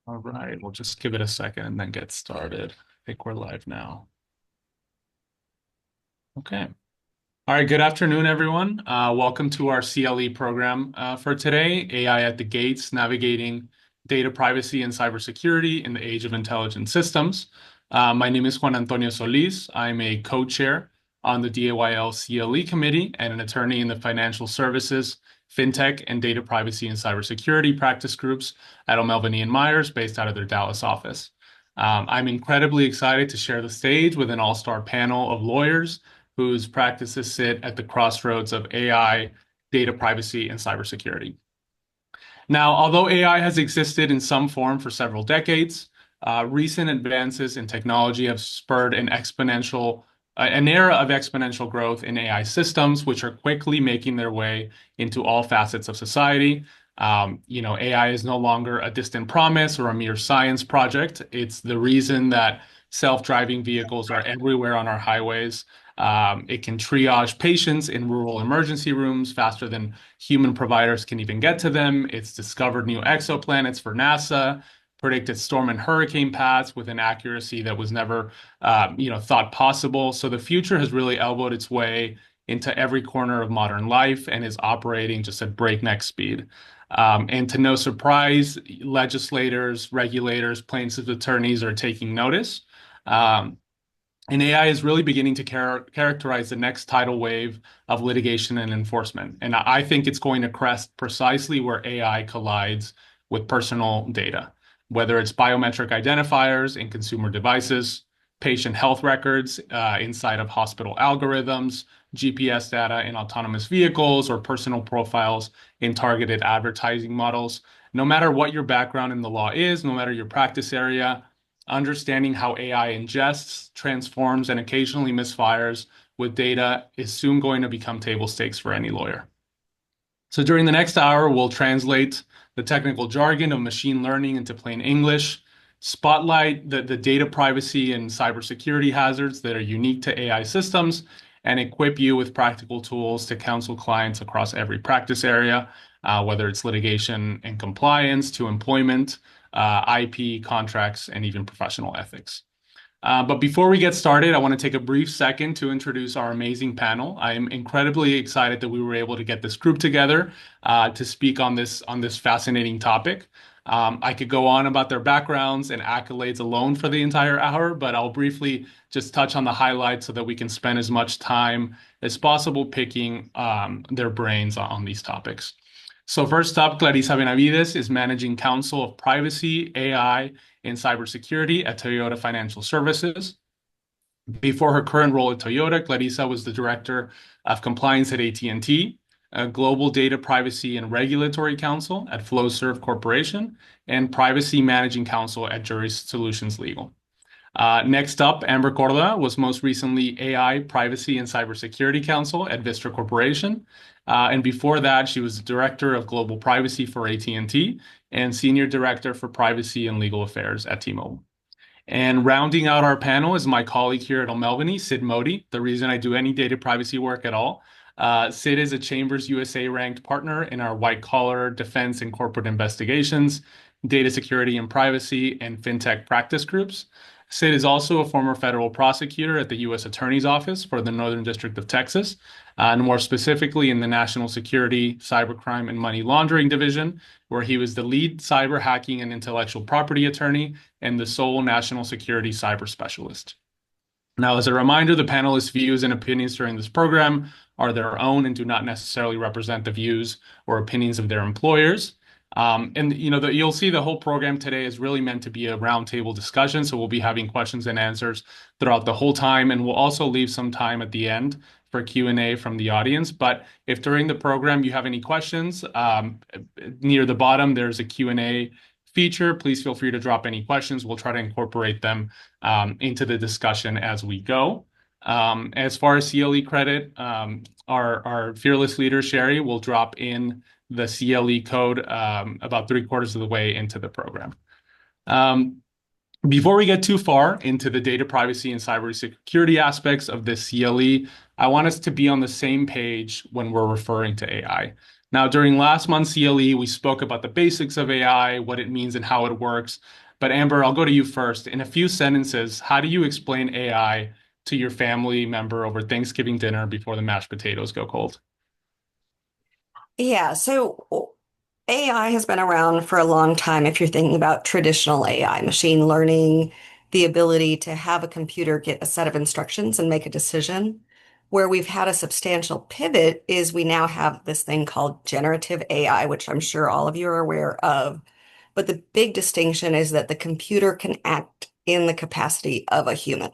All right, we'll just give it a second and then get started. I think we're live now. Okay. All right, good afternoon, everyone. Welcome to our CLE program for today, AI at the Gates, Navigating Data Privacy and Cybersecurity in the Age of Intelligent Systems. My name is Juan Antonio Solis. I'm a co-chair on the DAYL CLE committee and an attorney in the financial services, fintech, and data privacy and cybersecurity practice groups at O'Melveny and Myers, based out of their Dallas office. I'm incredibly excited to share the stage with an all-star panel of lawyers whose practices sit at the crossroads of AI, data privacy, and cybersecurity. Now, although AI has existed in some form for several decades, recent advances in technology have spurred an era of exponential growth in AI systems, which are quickly making their way into all facets of society. AI is no longer a distant promise or a mere science project. It's the reason that self-driving vehicles are everywhere on our highways. It can triage patients in rural emergency rooms faster than human providers can even get to them. It's discovered new exoplanets for NASA, predicted storm and hurricane paths with an accuracy that was never, thought possible. So the future has really elbowed its way into every corner of modern life and is operating just at breakneck speed. And to no surprise, legislators, regulators, plaintiffs' attorneys are taking notice. And AI is really beginning to characterize the next tidal wave of litigation and enforcement. And I think it's going to crest precisely where AI collides with personal data, whether it's biometric identifiers in consumer devices, patient health records inside of hospital algorithms, GPS data in autonomous vehicles, or personal profiles in targeted advertising models. No matter what your background in the law is, no matter your practice area, understanding how AI ingests, transforms, and occasionally misfires with data is soon going to become table stakes for any lawyer. So during the next hour, we'll translate the technical jargon of machine learning into plain English, spotlight the data privacy and cybersecurity hazards that are unique to AI systems, and equip you with practical tools to counsel clients across every practice area, whether it's litigation and compliance to employment, IP, contracts, and even professional ethics. But before we get started, I want to take a brief second to introduce our amazing panel. I am incredibly excited that we were able to get this group together to speak on this fascinating topic. I could go on about their backgrounds and accolades alone for the entire hour, but I'll briefly just touch on the highlights so that we can spend as much time as possible picking their brains on these topics. So first up, Clarissa Benavides is Managing Counsel of Privacy, AI, and Cybersecurity at Toyota Financial Services. Before her current role at Toyota, Clarissa was the Director of Compliance at AT&T, Global Data Privacy and Regulatory Counsel at Flowserve Corporation, and Privacy Managing Counsel at Jurist Solutions Legal. Next up, Amber Corda was most recently AI, Privacy, and Cybersecurity Counsel at Vistra Corporation. And before that, she was the Director of Global Privacy for AT&T and Senior Director for Privacy and Legal Affairs at T-Mobile. And rounding out our panel is my colleague here at O'Melveny, Sid Modi, the reason I do any data privacy work at all. Sid is a Chambers USA ranked partner in our white collar defense and corporate investigations, data security and privacy, and fintech practice groups. Sid is also a former federal prosecutor at the U.S. Attorney's Office for the Northern District of Texas, and more specifically in the National Security, Cybercrime, and Money Laundering Division, where he was the lead cyber hacking and intellectual property attorney and the sole national security cyber specialist. Now, as a reminder, the panelists' views and opinions during this program are their own and do not necessarily represent the views or opinions of their employers. You'll see the whole program today is really meant to be a roundtable discussion. So we'll be having questions and answers throughout the whole time, and we'll also leave some time at the end for Q&A from the audience. But if during the program you have any questions, near the bottom there's a Q&A feature. Please feel free to drop any questions. We'll try to incorporate them into the discussion as we go. As far as CLE credit, our fearless leader, Sherry, will drop in the CLE code about 3/4 of the way into the program. Before we get too far into the data privacy and cybersecurity aspects of this CLE, I want us to be on the same page when we're referring to AI. Now, during last month's CLE, we spoke about the basics of AI, what it means and how it works. But Amber, I'll go to you first. In a few sentences, how do you explain AI to your family member over Thanksgiving dinner before the mashed potatoes go cold? Yeah, so AI has been around for a long time. If you're thinking about traditional AI, machine learning, the ability to have a computer get a set of instructions and make a decision. Where we've had a substantial pivot is we now have this thing called generative AI, which I'm sure all of you are aware of. But the big distinction is that the computer can act in the capacity of a human.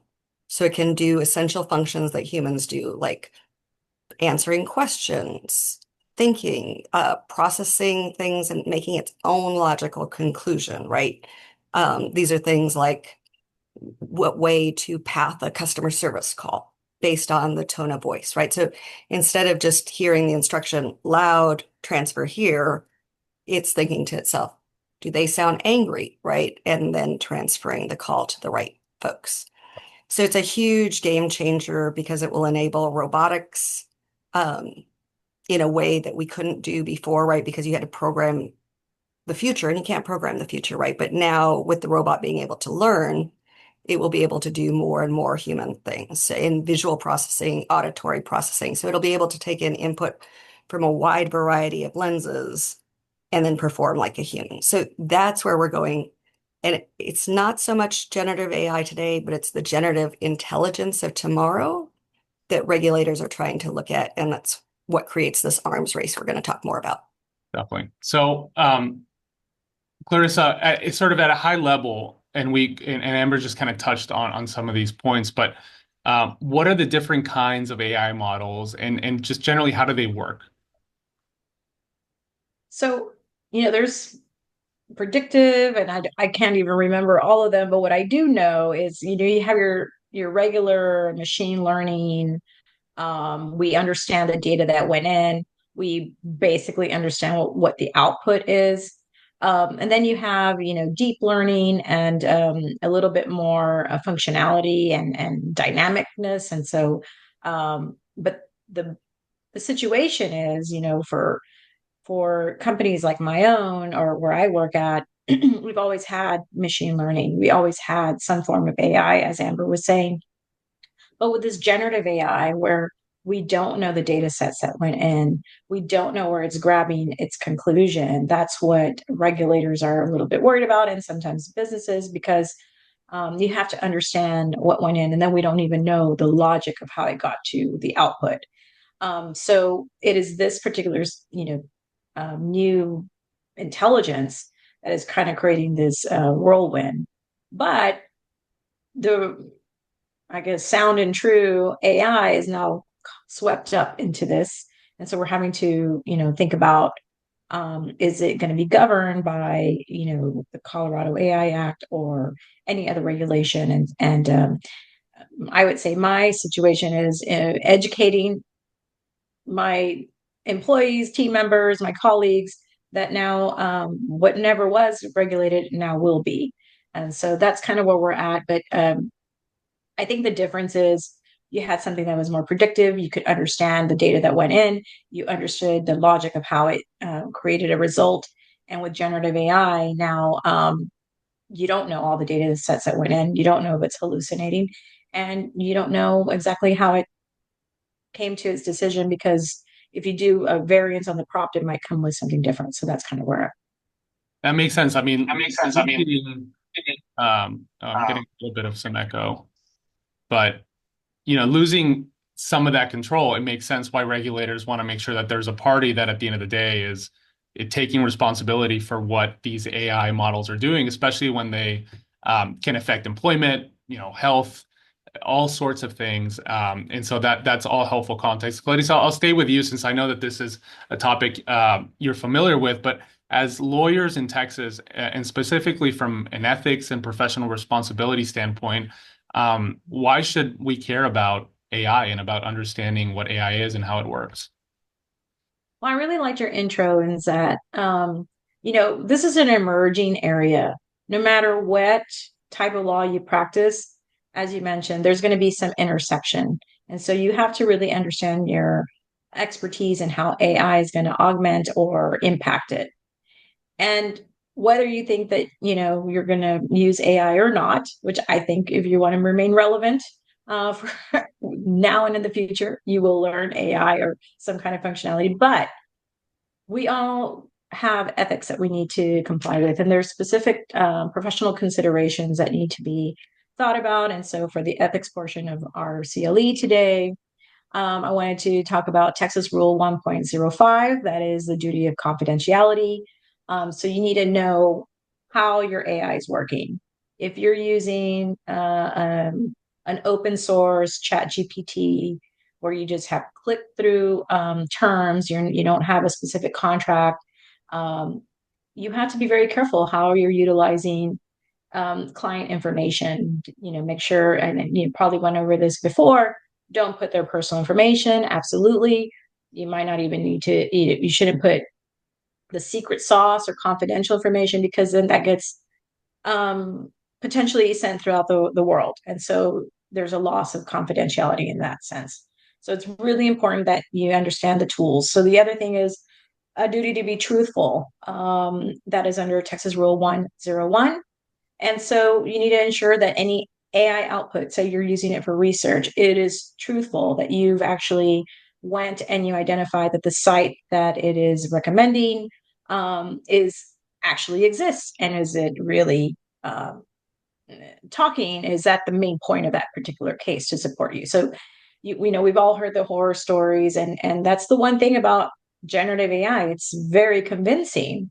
So it can do essential functions that humans do, like answering questions, thinking, processing things and making its own logical conclusion, right? These are things like what way to path a customer service call based on the tone of voice, right? So instead of just hearing the instruction loud, transfer here, it's thinking to itself, do they sound angry, right? And then transferring the call to the right folks. So it's a huge game changer because it will enable robotics um, in a way that we couldn't do before, right? Because you had to program the future and you can't program the future, right? But now with the robot being able to learn, it will be able to do more and more human things in visual processing, auditory processing. So it'll be able to take in input from a wide variety of lenses and then perform like a human. So that's where we're going. And it's not so much generative AI today, but it's the generative intelligence of tomorrow that regulators are trying to look at. And that's what creates this arms race we're going to talk more about. Definitely. So, Clarissa, it's sort of at a high level, and and Amber just kind of touched on some of these points, but what are the different kinds of AI models, and just generally, how do they work? So, there's predictive, and I can't even remember all of them, but what I do know is, you have your regular machine learning. We understand the data that went in. We basically understand what the output is. And then you have, deep learning and a little bit more functionality and dynamicness. And so, but the situation is, for companies like my own or where I work at, we've always had machine learning. We always had some form of AI, as Amber was saying. But with this generative AI, where we don't know the data sets that went in, we don't know where it's grabbing its conclusion. That's what regulators are a little bit worried about, and sometimes businesses, because you have to understand what went in, and then we don't even know the logic of how it got to the output. So it is this particular, new intelligence that is kind of creating this whirlwind. But the, I guess, sound and true AI is now swept up into this. And so we're having to, think about, is it going to be governed by, the Colorado AI Act or any other regulation? And I would say my situation is educating my employees, team members, my colleagues that now what never was regulated now will be. And so that's kind of where we're at. But I think the difference is you had something that was more predictive. You could understand the data that went in. You understood the logic of how it created a result. And with generative AI now, you don't know all the data sets that went in. You don't know if it's hallucinating, and you don't know exactly how it came to its decision, because if you do a variance on the prompt, it might come with something different. So that's kind of where. That makes sense. I mean, I'm getting a little bit of some echo, but losing some of that control, it makes sense why regulators want to make sure that there's a party that at the end of the day is taking responsibility for what these AI models are doing, especially when they can affect employment, health, all sorts of things. And so that's all helpful context. Clarissa, I'll stay with you since I know that this is a topic you're familiar with, but as lawyers in Texas, and specifically from an ethics and professional responsibility standpoint, why should we care about AI and about understanding what AI is and how it works? Well, I really liked your intro, and that, this is an emerging area. No matter what type of law you practice, as you mentioned, there's going to be some intersection. And so you have to really understand your expertise in how AI is going to augment or impact it. And whether you think that, you're going to use AI or not, which I think if you want to remain relevant for now and in the future, you will learn AI or some kind of functionality. But we all have ethics that we need to comply with, and there's specific professional considerations that need to be thought about. And so for the ethics portion of our CLE today, I wanted to talk about Texas Rule 1.05. That is the duty of confidentiality. So you need to know how your AI is working. If you're using an open source chat GPT where you just have click through terms, you don't have a specific contract, you have to be very careful how you're utilizing client information. Make sure, and you probably went over this before, don't put their personal information. Absolutely. You might not even need to, you shouldn't put the secret sauce or confidential information, because then that gets potentially sent throughout the world. And so there's a loss of confidentiality in that sense. So it's really important that you understand the tools. So the other thing is a duty to be truthful. That is under Texas Rule 101. And so you need to ensure that any AI output, say you're using it for research, it is truthful, that you've actually went and you identified that the site that it is recommending is actually exists. And is it really talking? Is that the main point of that particular case to support you? So we know we've all heard the horror stories, and that's the one thing about generative AI. It's very convincing,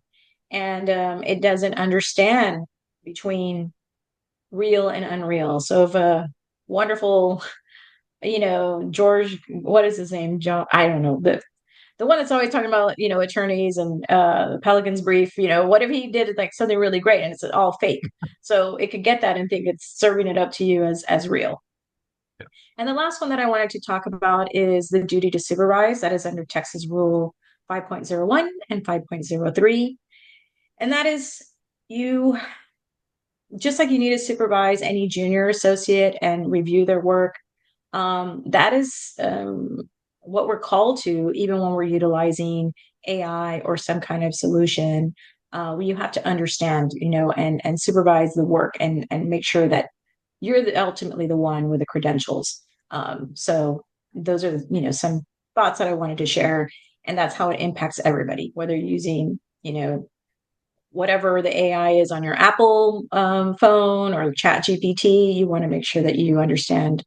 and it doesn't understand between real and unreal. So if a wonderful, George, what is his name? John, I don't know, the one that's always talking about, attorneys and Pelican's Brief, what if he did like something really great and it's all fake? So it could get that and think it's serving it up to you as real. Yeah. And the last one that I wanted to talk about is the duty to supervise. That is under Texas Rule 5.01 and 5.03. And that is, you just like you need to supervise any junior associate and review their work, that is what we're called to, even when we're utilizing AI or some kind of solution. You have to understand, and supervise the work and make sure that you're ultimately the one with the credentials. So those are, some thoughts that I wanted to share, and that's how it impacts everybody, whether you're using, whatever the AI is on your Apple phone or Chat GPT. You want to make sure that you understand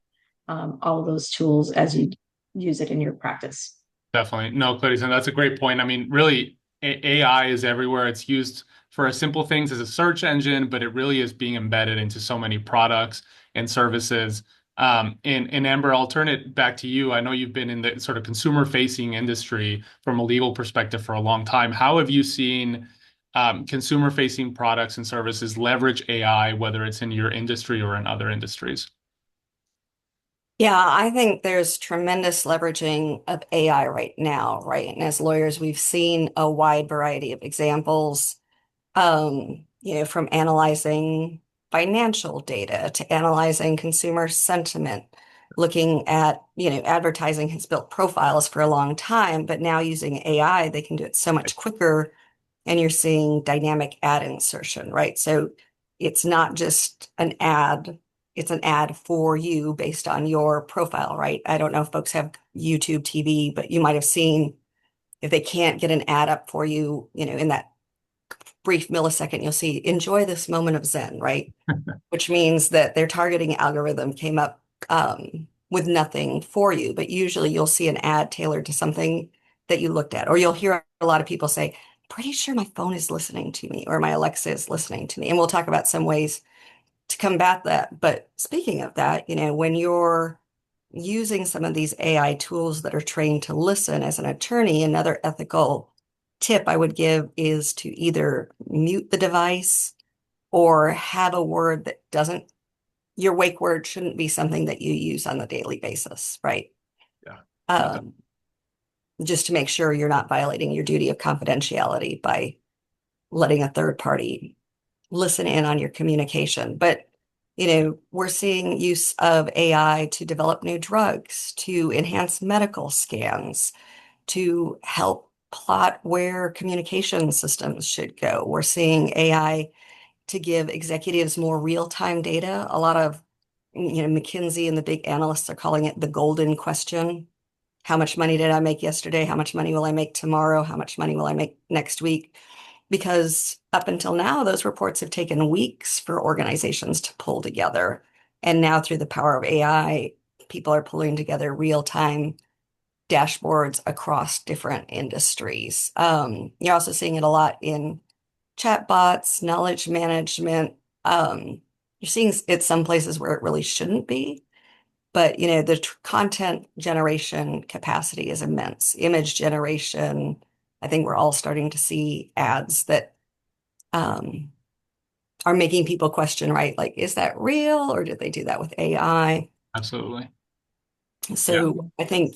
all of those tools as you use it in your practice. Definitely. No, Clarice, and that's a great point. I mean, really, AI is everywhere. It's used for simple things as a search engine, but it really is being embedded into so many products and services. And Amber, I'll turn it back to you. I know you've been in the sort of consumer-facing industry from a legal perspective for a long time. How have you seen consumer-facing products and services leverage AI, whether it's in your industry or in other industries? Yeah, I think there's tremendous leveraging of AI right now, right? And as lawyers, we've seen a wide variety of examples, from analyzing financial data to analyzing consumer sentiment, looking at, advertising has built profiles for a long time, but now using AI, they can do it so much quicker, and you're seeing dynamic ad insertion, right? So it's not just an ad, it's an ad for you based on your profile, right? I don't know if folks have YouTube TV, but you might have seen, if they can't get an ad up for you, in that brief millisecond, you'll see enjoy this moment of Zen, right? Which means that their targeting algorithm came up with nothing for you, but usually you'll see an ad tailored to something that you looked at, or you'll hear a lot of people say, pretty sure my phone is listening to me, or my Alexa is listening to me. And we'll talk about some ways to combat that. But speaking of that, when you're using some of these AI tools that are trained to listen as an attorney, another ethical tip I would give is to either mute the device or have a word that doesn't, your wake word shouldn't be something that you use on a daily basis, right? Yeah. Just to make sure you're not violating your duty of confidentiality by letting a third party listen in on your communication. But, we're seeing use of AI to develop new drugs, to enhance medical scans, to help plot where communication systems should go. We're seeing AI to give executives more real-time data. A lot of, McKinsey and the big analysts are calling it the golden question. How much money did I make yesterday? How much money will I make tomorrow? How much money will I make next week? Because up until now, those reports have taken weeks for organizations to pull together. And now, through the power of AI, people are pulling together real-time dashboards across different industries. You're also seeing it a lot in chatbots, knowledge management. You're seeing it some places where it really shouldn't be, but the content generation capacity is immense. Image generation, I think we're all starting to see ads that um, are making people question, right? Like, is that real or did they do that with AI? Absolutely. Yeah, So I think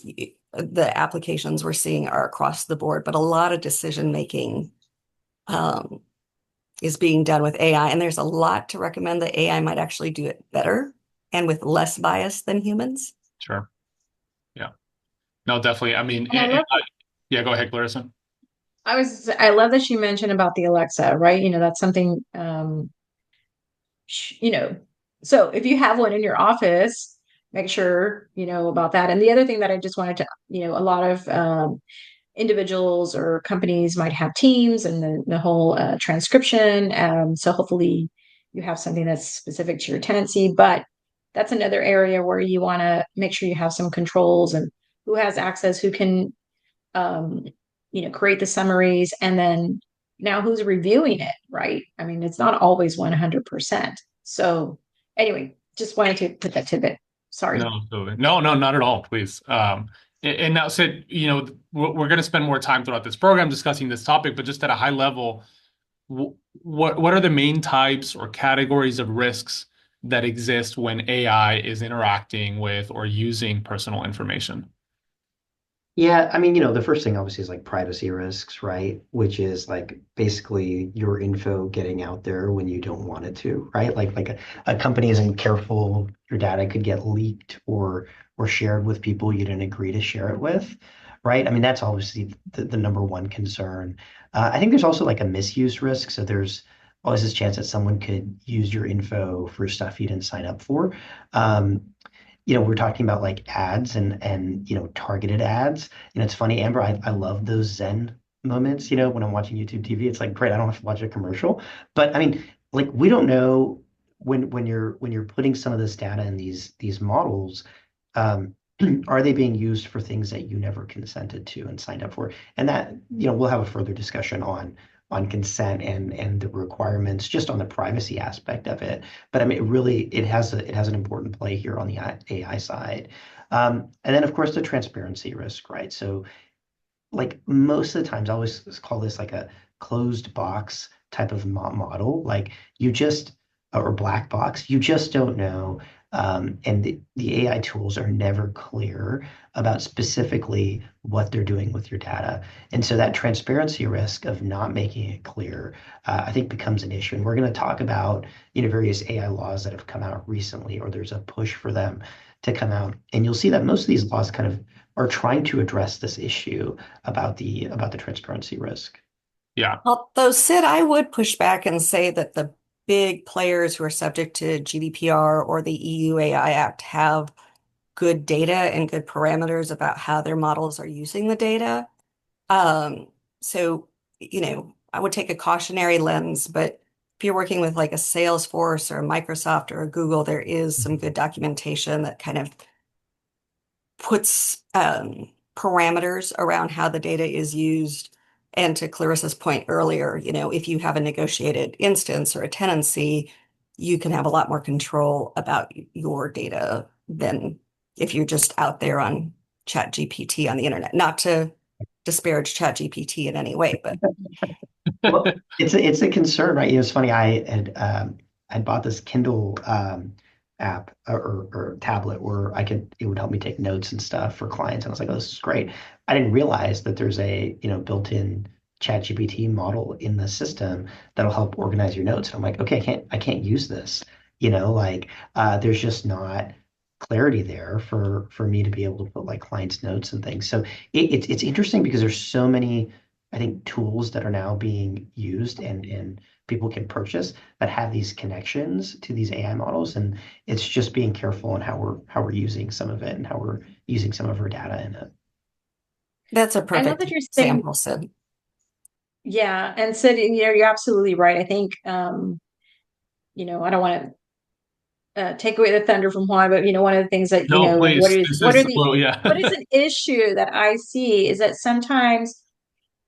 the applications we're seeing are across the board, but a lot of decision making um, is being done with AI. And there's a lot to recommend that AI might actually do it better and with less bias than humans. sure. Yeah. No, definitely. I mean, And I love yeah, go ahead, Clarissa. I love that you mentioned about the Alexa, right? That's something you know, so if you have one in your office, make sure you know about that. And the other thing that I just wanted to, a lot of individuals or companies might have teams and the whole transcription. So hopefully you have something that's specific to your tenancy, but that's another area where you want to make sure you have some controls and who has access, who can, um, create the summaries, and then now who's reviewing it, right? I mean, it's not always 100%. So anyway, just wanted to put that tidbit. Sorry. No, absolutely. No, no, not at all, please. And now said, we're going to spend more time throughout this program discussing this topic, but just at a high level, what are the main types or categories of risks that exist when AI is interacting with or using personal information? Yeah, I mean, the first thing obviously is like privacy risks, right? Which is like basically your info getting out there when you don't want it to, right? Like a company isn't careful, your data could get leaked or shared with people you didn't agree to share it with, right? I mean, that's obviously the number one concern. I think there's also like a misuse risk. So there's always this chance that someone could use your info for stuff you didn't sign up for. Um, we're talking about like ads and targeted ads. It's funny, Amber, I love those Zen moments, when I'm watching YouTube TV. It's like great, I don't have to watch a commercial. But I mean, like we don't know when you're putting some of this data in these models, um, are they being used for things that you never consented to and signed up for? And that, we'll have a further discussion on consent and the requirements just on the privacy aspect of it. But I mean, it has an important play here on the AI side. And then of course the transparency risk, right? So like most of the times I always call this like a closed box type of model. Like you just or black box, you just don't know. And the AI tools are never clear about specifically what they're doing with your data. And so that transparency risk of not making it clear, I think becomes an issue. And we're going to talk about, various AI laws that have come out recently, or there's a push for them to come out. And you'll see that most of these laws kind of are trying to address this issue about the transparency risk. Yeah, Although, Sid, I would push back and say that the big players who are subject to GDPR or the EU AI Act have good data and good parameters about how their models are using the data. Um, so, I would take a cautionary lens, but if you're working with like a Salesforce or a Microsoft or a Google, there is some good documentation that kind of puts parameters around how the data is used. And to Clarissa's point earlier, if you have a negotiated instance or a tenancy, you can have a lot more control about your data than if you're just out there on ChatGPT on the internet. Not to disparage ChatGPT in any way, but Well, it's a concern, right? It's funny. I bought this Kindle app or tablet where it would help me take notes and stuff for clients, and I was like, oh, this is great. I didn't realize that there's a built-in ChatGPT model in the system that'll help organize your notes. And I'm like, okay, I can't use this. Like there's just not clarity there for me to be able to put like clients' notes and things. So it's interesting because there's so many, I think, tools that are now being used and people can purchase that have these connections to these AI models, and it's just being careful in how we're using some of it and how we're using some of our data in it. That's a I love perfect that you're saying, example, Sid. yeah, and Sid, you're absolutely right. I think, I don't want to take away the thunder from Juan, but one of the things that No, what please. is This what are is, the well, yeah. what is an issue that I see is that sometimes,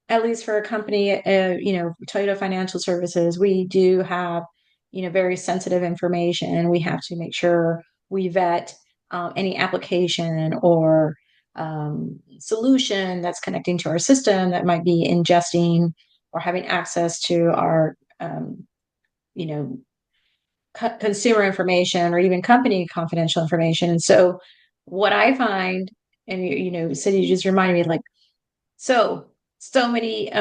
at least for a company, Toyota Financial Services, we do have very sensitive information. We have to make sure we vet any application or solution that's connecting to our system that might be ingesting or having access to our you know consumer information or even company confidential information. And so what I find, and Cindy, you just reminded me, like, so many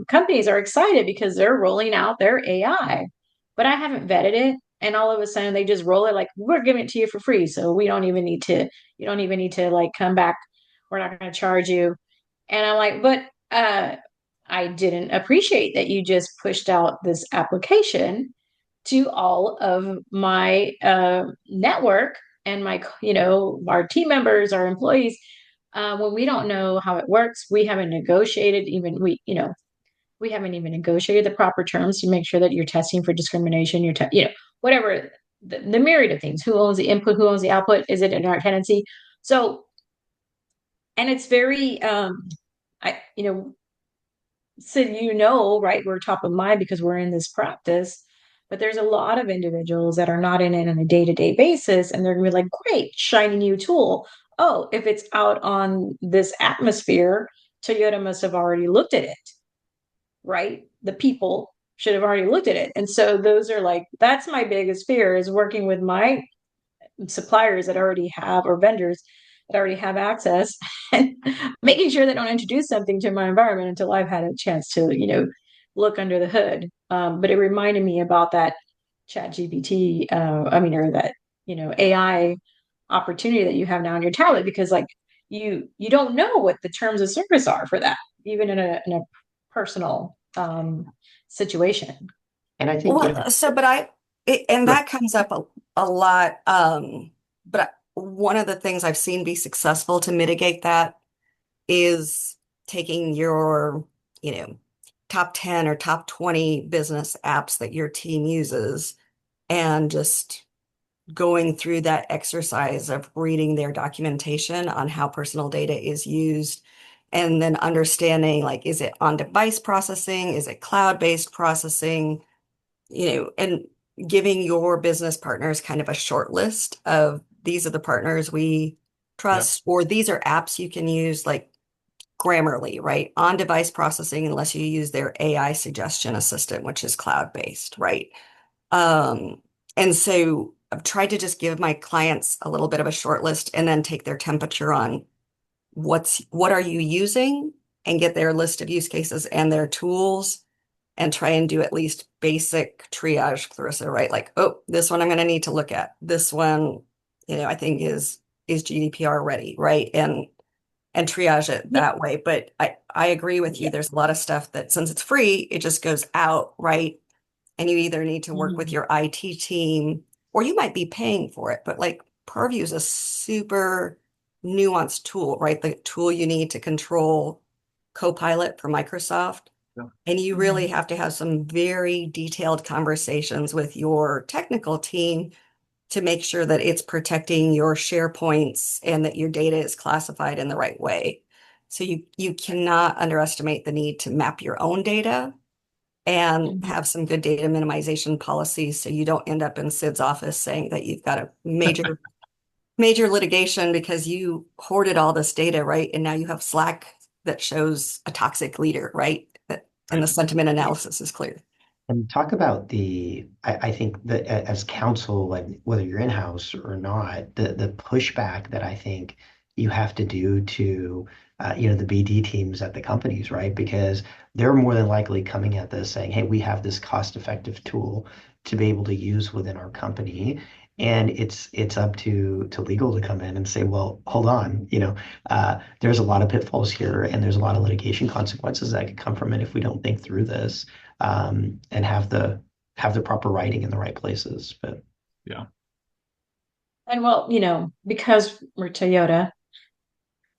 companies are excited because they're rolling out their AI, but I haven't vetted it. And all of a sudden they just roll it like, we're giving it to you for free. So you don't even need to like come back. We're not going to charge you. And I'm like, but I didn't appreciate that you just pushed out this application to all of my network and our team members, our employees, when we don't know how it works. We haven't negotiated even we haven't even negotiated the proper terms to make sure that you're testing for discrimination. Whatever the myriad of things. Who owns the input? Who owns the output? Is it in our tenancy? So, and it's very I so right, we're top of mind because we're in this practice, but there's a lot of individuals that are not in it on a day-to-day basis, and they're gonna be like, great, shiny new tool. Oh, if it's out on this atmosphere, Toyota must have already looked at it, right? The people should have already looked at it. And so those are like, that's my biggest fear, is working with my suppliers that already have, or vendors that already have access, and making sure they don't introduce something to my environment until I've had a chance to look under the hood. But it reminded me about that chat GPT, or that AI opportunity that you have now on your tablet, because like you don't know what the terms of service are for that, even in a personal situation. And I think, Well, so, but and right. that comes up a lot. But one of the things I've seen be successful to mitigate that is taking your, you know, top 10 or top 20 business apps that your team uses and just going through that exercise of reading their documentation on how personal data is used and then understanding, like, is it on device processing? Is it cloud-based processing? And giving your business partners kind of a short list of these are the partners we Yeah. trust, or these are apps you can use, like Grammarly, right? On device processing, unless you use their AI suggestion assistant, which is cloud-based, right? Um, and so I've tried to just give my clients a little bit of a short list and then take their temperature on what are you using, and get their list of use cases and their tools and try and do at least basic triage, Clarissa, right? Like, oh, this one I'm going to need to look at. This one, I think is GDPR ready, right? And triage it Yeah. that way. But I agree with you. Yeah. There's a lot of stuff that since it's free, it just goes out, right? And you either need to work with Mhm. your IT team or you might be paying for it. But like Purview is a super nuanced tool, right? The tool you need to control Copilot for Microsoft. Yeah. And you really Mhm. have to have some very detailed conversations with your technical team to make sure that it's protecting your SharePoints and that your data is classified in the right way. So you cannot underestimate the need to map your own data and Mhm. have some good data minimization policies so you don't end up in Sid's office saying that you've got a major litigation because you hoarded all this data, right? And now you have Slack that shows a toxic leader, right? And the Right. sentiment analysis is clear. And talk about I think that as counsel, like whether you're in-house or not, the pushback that I think you have to do to, the BD teams at the companies, right? Because they're more than likely coming at this saying, hey, we have this cost-effective tool to be able to use within our company. And it's up to legal to come in and say, well, hold on, there's a lot of pitfalls here, and there's a lot of litigation consequences that could come from it if we don't think through this, and have the proper writing in the right places. But Yeah. And well, because we're Toyota,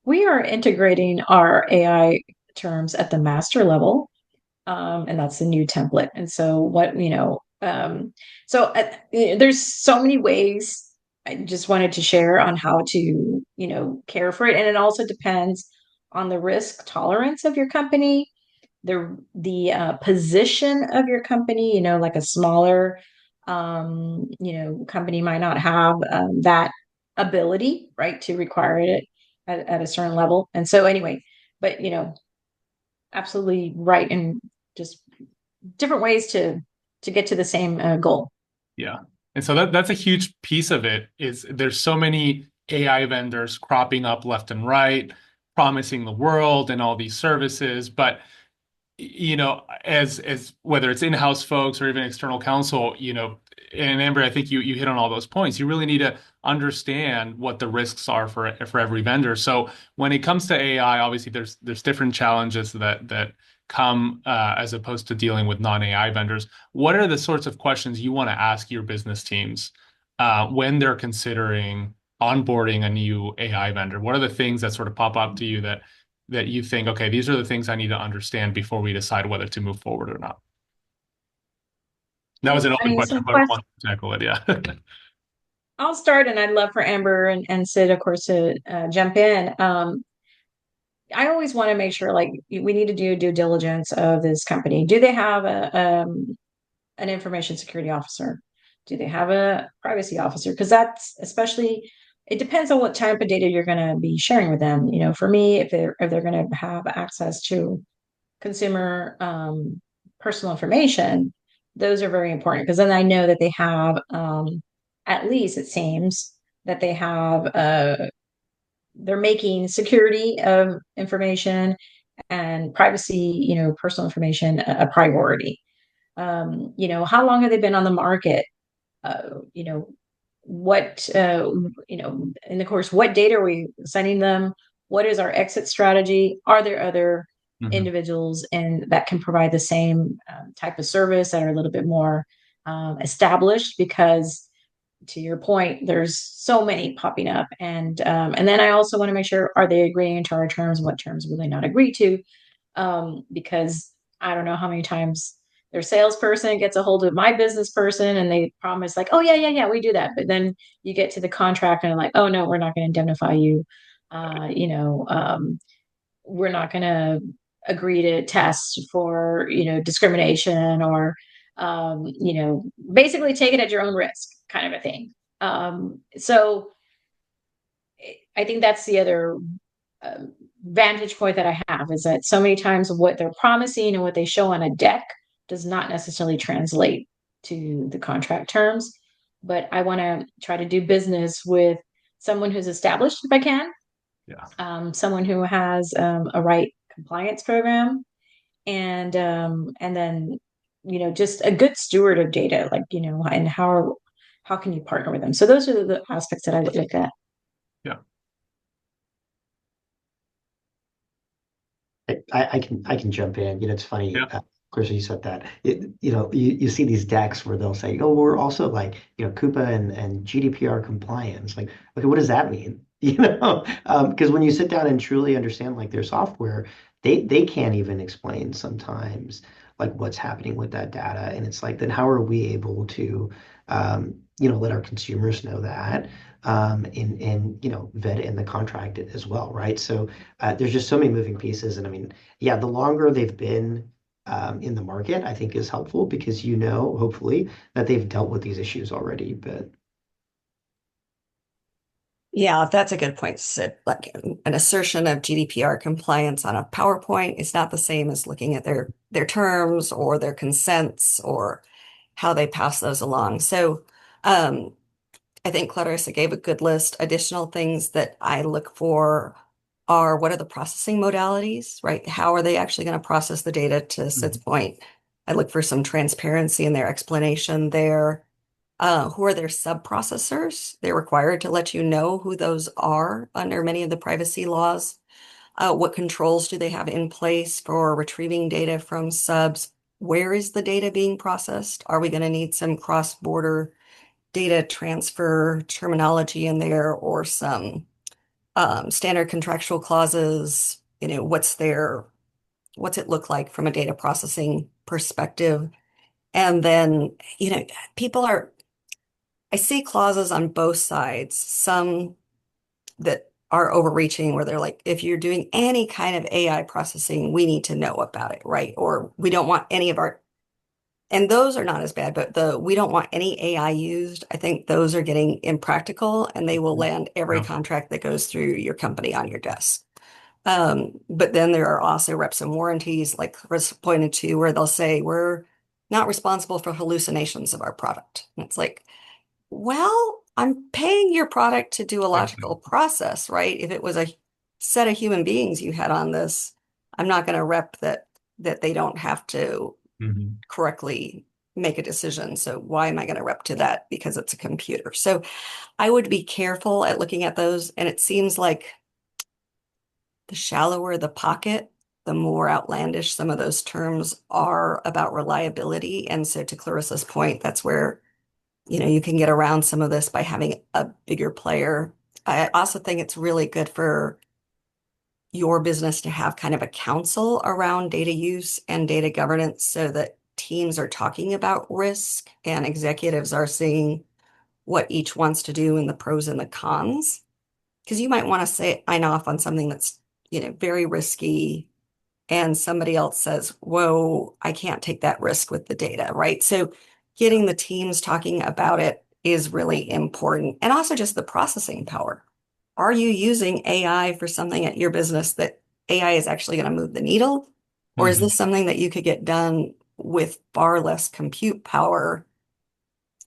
we are integrating our AI terms at the master level, and that's the new template. And so there's so many ways. I just wanted to share on how to, care for it. And it also depends on the risk tolerance of your company, the position of your company, like a smaller, company might not have that ability, right, to require it at a certain level. And so anyway, but absolutely right, and just different ways to get to the same goal. Yeah. And so that's a huge piece of it is there's so many AI vendors cropping up left and right, promising the world and all these services. But, as whether it's in-house folks or even external counsel, and Amber, I think you hit on all those points. You really need to understand what the risks are for every vendor. So when it comes to AI, obviously there's different challenges that come as opposed to dealing with non-AI vendors. What are the sorts of questions you want to ask your business teams when they're considering onboarding a new AI vendor? What are the things that sort of pop up to you that you think, okay, these are the things I need to understand before we decide whether to move forward or not? That was an open question, Some but I questions. want to tackle it. Yeah. I'll start, and I'd love for Amber and Sid, of course, to jump in. I always want to make sure, like, we need to do due diligence of this company. Do they have an information security officer? Do they have a privacy officer? Because that's especially, it depends on what type of data you're going to be sharing with them. For me, if they're going to have access to consumer personal information, those are very important, because then I know that they have, at least it seems that they're making security of information and privacy, personal information a priority. How long have they been on the market? You know, what, and of course, what data are we sending them? What is our exit strategy? Are there other Mhm. individuals and that can provide the same type of service that are a little bit more established? Because to your point, there's so many popping up, and then I also want to make sure, are they agreeing to our terms? What terms will they not agree to? Because I don't know how many times their salesperson gets a hold of my business person and they promise, like, oh yeah, yeah, yeah, we do that, but then you get to the contract and like, oh no, we're not going to indemnify you. We're not going to agree to test for discrimination, or basically take it at your own risk, kind of a thing. So I think that's the other vantage point that I have, is that so many times what they're promising and what they show on a deck does not necessarily translate to the contract terms. But I want to try to do business with someone who's established, if I can, Yeah. someone who has a right compliance program, and then just a good steward of data, like, and how can you partner with them? So those are the aspects that I would look at. Yeah. I can jump in. It's funny. Yeah. Chris, you said that. You see these decks where they'll say, "Oh, we're also like, Coupa and GDPR compliance." Like, okay, what does that mean? Because when you sit down and truly understand like their software, they can't even explain sometimes like what's happening with that data, and it's like, then how are we able to, let our consumers know that, and vet it in the contract as well, right? So there's just so many moving pieces. And I mean, yeah, the longer they've been in the market, I think is helpful, because hopefully, that they've dealt with these issues already. But Yeah, that's a good point, Sid. Like an assertion of GDPR compliance on a PowerPoint is not the same as looking at their terms or their consents or how they pass those along. So I think Clarissa gave a good list. Additional things that I look for are, what are the processing modalities, right? How are they actually going to process the data, to Sid's point? I look for some transparency in their explanation there. Who are their sub-processors? They're required to let you know who those are under many of the privacy laws. What controls do they have in place for retrieving data from subs? Where is the data being processed? Are we going to need some cross-border data transfer terminology in there or some standard contractual clauses? What's it look like from a data processing perspective? And then, people I see clauses on both sides, some that are overreaching where they're like, if you're doing any kind of AI processing, we need to know about it, right? Or we don't want any of our, and those are not as bad, but we don't want any AI used. I think those are getting impractical and they will land every Yeah. contract that goes through your company on your desk. But then there are also reps and warranties, like Chris pointed to, where they'll say, we're not responsible for hallucinations of our product. And it's like, well, I'm paying your product to do a logical process, right? If it was a set of human beings you had on this, I'm not going to rep that they don't have to Mhm. correctly make a decision. So why am I going to rep to that because it's a computer? So I would be careful at looking at those. And it seems like the shallower the pocket, the more outlandish some of those terms are about reliability. And so to Clarissa's point, that's where you can get around some of this by having a bigger player. I also think it's really good for your business to have kind of a council around data use and data governance so that teams are talking about risk and executives are seeing what each wants to do and the pros and the cons. Because you might want to say sign off on something that's, very risky and somebody else says, whoa, I can't take that risk with the data, right? So getting the teams talking about it is really important. And also just the processing power. Are you using AI for something at your business that AI is actually going to move the needle? Or is Mhm. this something that you could get done with far less compute power?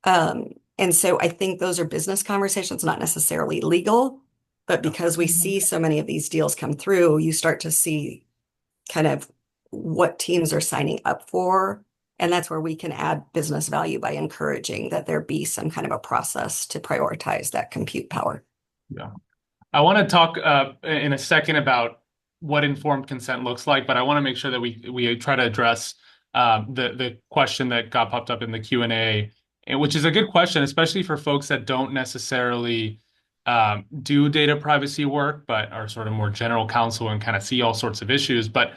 And so I think those are business conversations, not necessarily legal, but because we see so many of these deals come through, you start to see kind of what teams are signing up for. And that's where we can add business value by encouraging that there be some kind of a process to prioritize that compute power. Yeah. I want to talk in a second about what informed consent looks like, but I want to make sure that we try to address the question that got popped up in the Q&A, which is a good question, especially for folks that don't necessarily do data privacy work, but are sort of more general counsel and kind of see all sorts of issues. But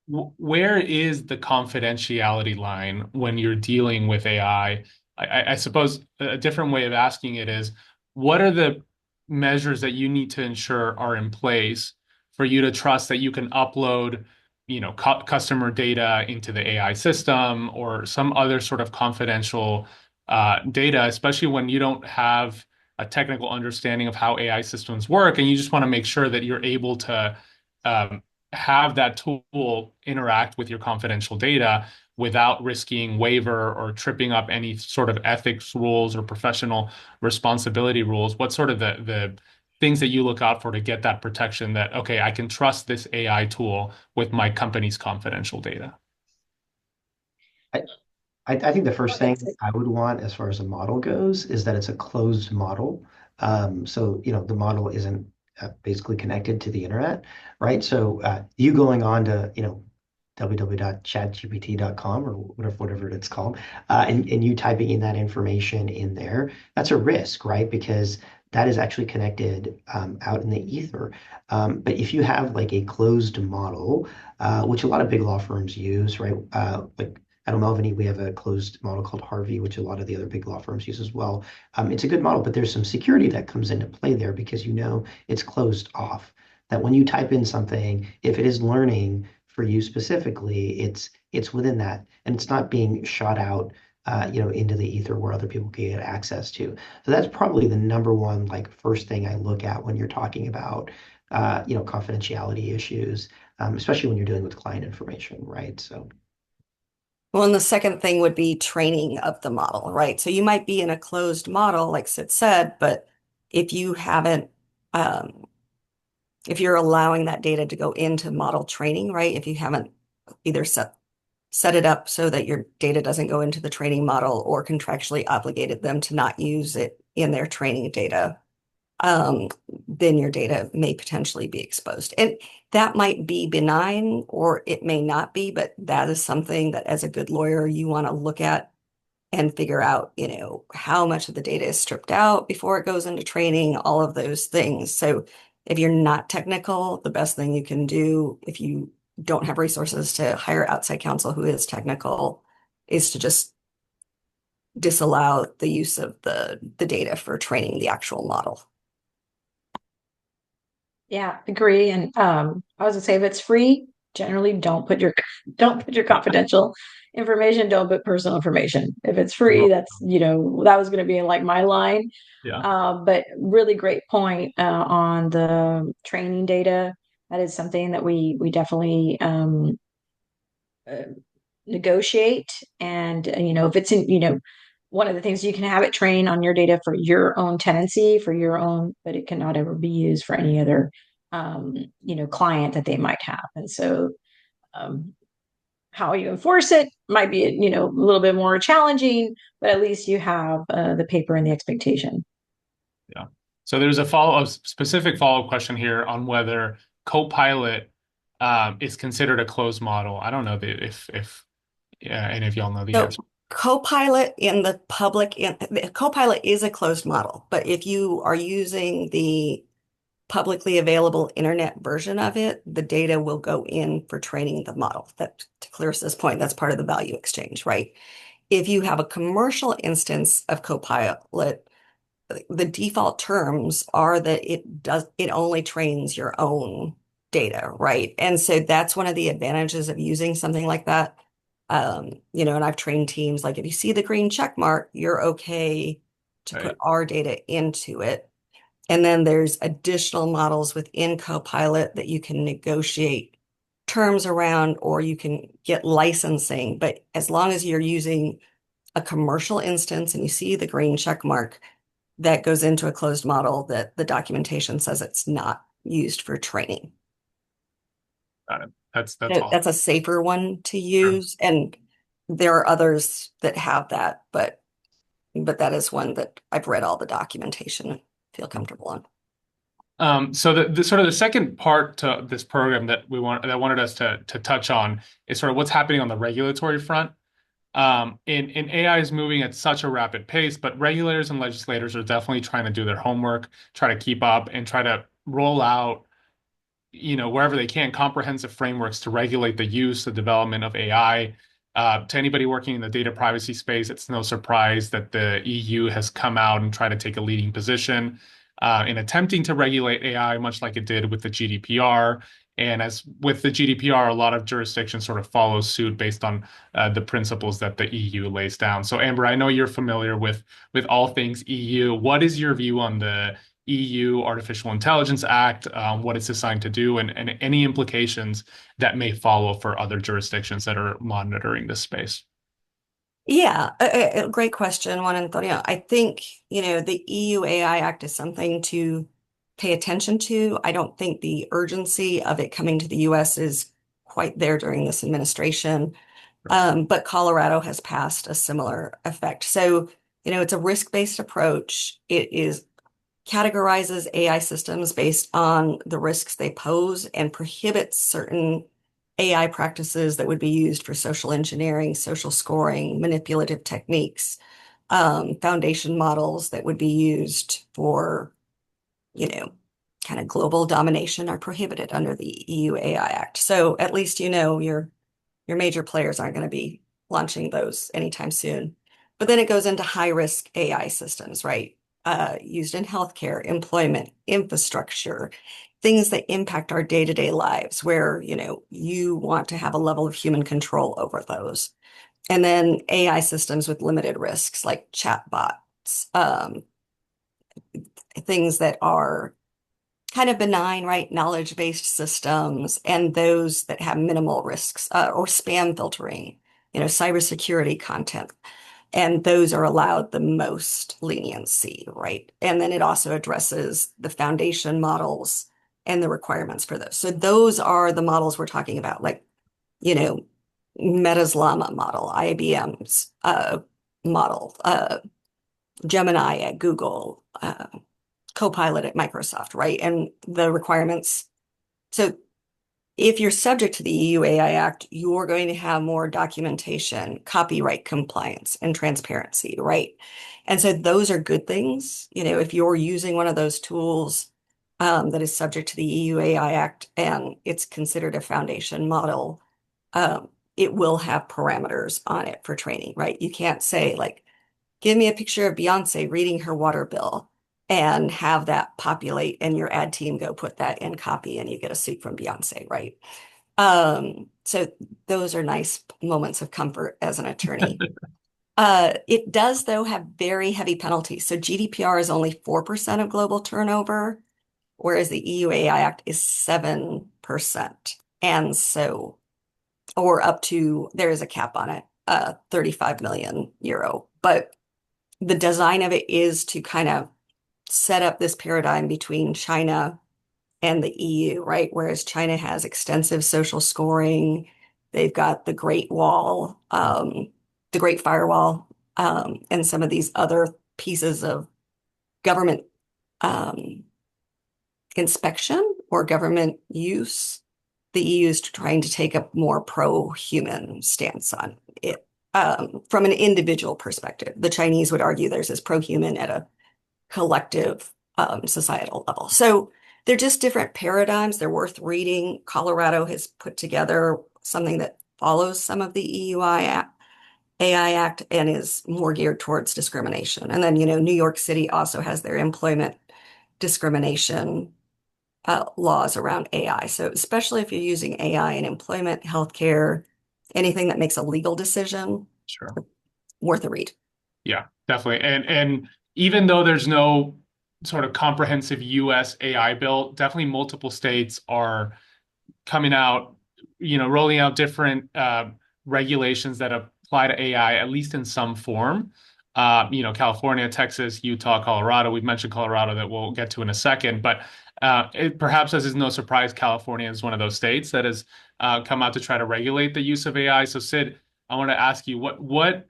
where is the confidentiality line when you're dealing with AI? I suppose a different way of asking it is, what are the measures that you need to ensure are in place for you to trust that you can upload, customer data into the AI system or some other sort of confidential data, especially when you don't have a technical understanding of how AI systems work, and you just want to make sure that you're able to um, have that tool interact with your confidential data without risking waiver or tripping up any sort of ethics rules or professional responsibility rules. What sort of the things that you look out for to get that protection that, okay, I can trust this AI tool with my company's confidential data? I, I think the first Okay, thing I would want as far as a model goes is that it's a closed model. So, the model isn't basically connected to the internet, right? So you going on to, www.chatgpt.com or whatever it's called, and you typing in that information in there, that's a risk, right? Because that is actually connected out in the ether. But if you have like a closed model, which a lot of big law firms use, right? Like at O'Melveny, we have a closed model called Harvey, which a lot of the other big law firms use as well. It's a good model, but there's some security that comes into play there because it's closed off. That when you type in something, if it is learning for you specifically, it's within that, and it's not being shot out, into the ether where other people can get access to. So that's probably the number one, like first thing I look at when you're talking about, confidentiality issues, especially when you're dealing with client information, right? So. Well, and the second thing would be training of the model, right? So you might be in a closed model, like Sid said, but if you haven't, um, if you're allowing that data to go into model training, right? If you haven't either set set it up so that your data doesn't go into the training model or contractually obligated them to not use it in their training data, then your data may potentially be exposed. And that might be benign or it may not be, but that is something that as a good lawyer, you want to look at and figure out, how much of the data is stripped out before it goes into training, all of those things. So if you're not technical, the best thing you can do if you don't have resources to hire outside counsel who is technical is to just disallow the use of the data for training the actual model. Yeah, agree. And I was gonna say if it's free, generally don't put your confidential information, don't put personal information. If it's free, that's that was gonna be like my line. Yeah. But really great point on the training data. That is something that we definitely uh, negotiate. And if it's in, one of the things you can have it train on your data for your own tenancy, for your own, but it cannot ever be used for any other client that they might have. And so um, how you enforce it might be a little bit more challenging, but at least you have the paper and the expectation. Yeah. So there's a specific follow-up question here on whether Copilot is considered a closed model. I don't know if any of y'all know the So answer. Copilot Copilot is a closed model, but if you are using the publicly available internet version of it, the data will go in for training the model. That, to Clarissa's point, that's part of the value exchange, right? If you have a commercial instance of Copilot, the default terms are that it only trains your own data, right? And so that's one of the advantages of using something like that. And I've trained teams like if you see the green check mark, you're okay to Right. put our data into it. And then there's additional models within Copilot that you can negotiate terms around or you can get licensing. But as long as you're using a commercial instance and you see the green check mark, that goes into a closed model that the documentation says it's not used for training. Got it. That's all. That's a safer one to use. And there are others that have that, but that is one that I've read all the documentation and feel comfortable on. So the sort of the second part to this program that wanted us to touch on is sort of what's happening on the regulatory front. In AI is moving at such a rapid pace, but regulators and legislators are definitely trying to do their homework, try to keep up, and try to roll out, wherever they can, comprehensive frameworks to regulate the use, the development of AI. To anybody working in the data privacy space, it's no surprise that the EU has come out and tried to take a leading position in attempting to regulate AI, much like it did with the GDPR. And as with the GDPR, a lot of jurisdictions sort of follow suit based on the principles that the EU lays down. So, Amber, I know you're familiar with all things EU. What is your view on the EU Artificial Intelligence Act, what it's designed to do, and any implications that may follow for other jurisdictions that are monitoring this space? Yeah, a great question, Juan Antonio. I think, the EU AI Act is something to pay attention to. I don't think the urgency of it coming to the US is quite there during this administration. But Colorado has passed a similar effect. So, it's a risk-based approach. It categorizes AI systems based on the risks they pose and prohibits certain AI practices that would be used for social engineering, social scoring, manipulative techniques, foundation models that would be used for, kind of global domination are prohibited under the EU AI Act. So at least your major players aren't going to be launching those anytime soon. But then it goes into high risk AI systems, right? Used in healthcare, employment, infrastructure, things that impact our day-to-day lives where, you want to have a level of human control over those. And then AI systems with limited risks like chatbots, things that are kind of benign, right? Knowledge-based systems and those that have minimal risks or spam filtering, cybersecurity content. And those are allowed the most leniency, right? And then it also addresses the foundation models and the requirements for those. So those are the models we're talking about, like, Meta's Llama model, IBM's model, Gemini at Google, Copilot at Microsoft, right? And the requirements. So if you're subject to the EU AI Act, you're going to have more documentation, copyright compliance, and transparency, right? And so those are good things. If you're using one of those tools that is subject to the EU AI Act and it's considered a foundation model, it will have parameters on it for training, right? You can't say like, give me a picture of Beyonce reading her water bill and have that populate and your ad team go put that in copy and you get a suit from Beyonce, right? So those are nice moments of comfort as an attorney. It does, though, have very heavy penalties. So GDPR is only 4% of global turnover, whereas the EU AI Act is 7%. And so, or up to, there is a cap on it, 35 million euro. But the design of it is to kind of set up this paradigm between China and the EU, right? Whereas China has extensive social scoring, they've got the Great Wall, the Great Firewall, and some of these other pieces of government inspection or government use. The EU is trying to take a more pro-human stance on it. From an individual perspective, the Chinese would argue there's this pro-human at a collective societal level. So they're just different paradigms. They're worth reading. Colorado has put together something that follows some of the AI Act and is more geared towards discrimination. And then, New York City also has their employment discrimination laws around AI. So especially if you're using AI in employment, healthcare, anything that makes a legal decision, Sure. worth a read. Yeah, definitely. And even though there's no sort of comprehensive US AI bill, definitely multiple states are coming out, rolling out different regulations that apply to AI, at least in some form. California, Texas, Utah, Colorado. We've mentioned Colorado that we'll get to in a second, but perhaps as is no surprise, California is one of those states that has come out to try to regulate the use of AI. So Sid, I want to ask you, what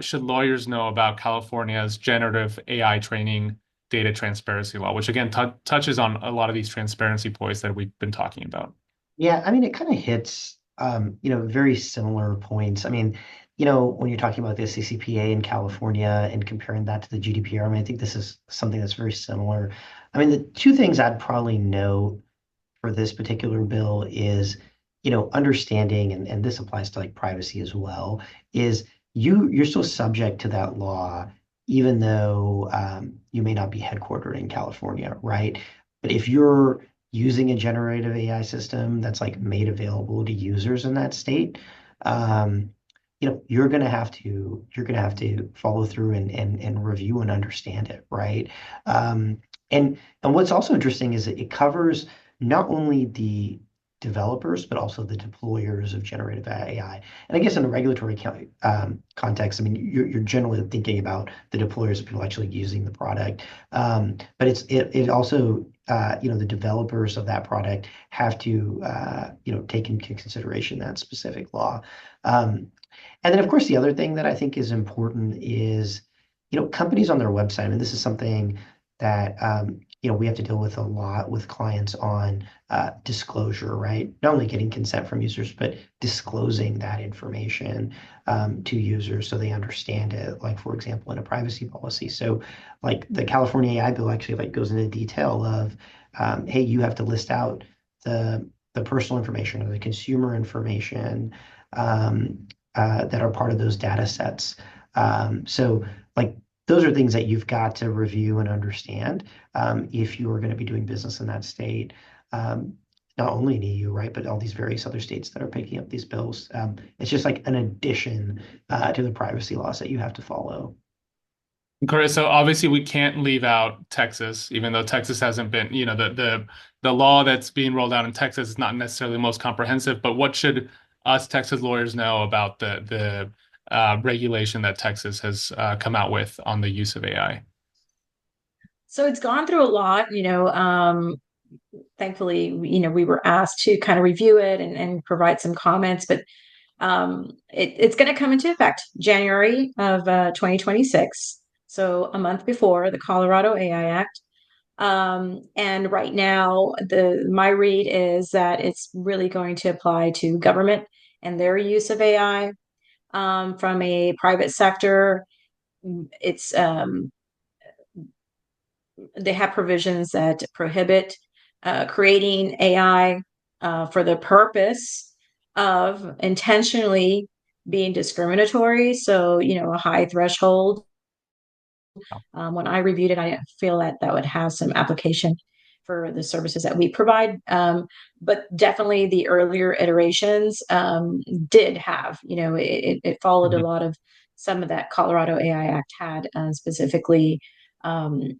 should lawyers know about California's generative AI training data transparency law, which again touches on a lot of these transparency points that we've been talking about? Yeah, I mean, it kind of hits, very similar points. I mean, when you're talking about the CCPA in California and comparing that to the GDPR, I mean, I think this is something that's very similar. I mean, the two things I'd probably note for this particular bill is, understanding, and this applies to like privacy as well, is you're still subject to that law, even though you may not be headquartered in California, right? But if you're using a generative AI system that's like made available to users in that state, you're gonna have to follow through and review and understand it, right? And what's also interesting is that it covers not only the developers but also the deployers of generative AI. And I guess in a regulatory context, I mean, you're generally thinking about the deployers of people actually using the product, but it also the developers of that product have to take into consideration that specific law. And then, of course, the other thing that I think is important is, companies on their website. I mean, this is something that, we have to deal with a lot with clients on disclosure, right? Not only getting consent from users, but disclosing that information to users so they understand it. Like, for example, in a privacy policy. So, like the California AI bill actually like goes into detail of, hey, you have to list out the personal information or the consumer information that are part of those data sets. So like those are things that you've got to review and understand if you are going to be doing business in that state. Not only in EU, right, but all these various other states that are picking up these bills. It's just like an addition to the privacy laws that you have to follow. Correct. So obviously we can't leave out Texas, even though Texas hasn't been, the law that's being rolled out in Texas is not necessarily the most comprehensive, but what should us Texas lawyers know about the regulation that Texas has come out with on the use of AI? So it's gone through a lot, thankfully, we were asked to kind of review it and provide some comments, but It's going to come into effect January of 2026, so a month before the Colorado AI Act. And right now, my read is that it's really going to apply to government and their use of AI. From a private sector, it's they have provisions that prohibit creating AI for the purpose of intentionally being discriminatory. So, a high threshold. When I reviewed it, I didn't feel that that would have some application for the services that we provide. But definitely the earlier iterations did have, it followed a Mhm. lot of some of that Colorado AI Act had specifically. Um,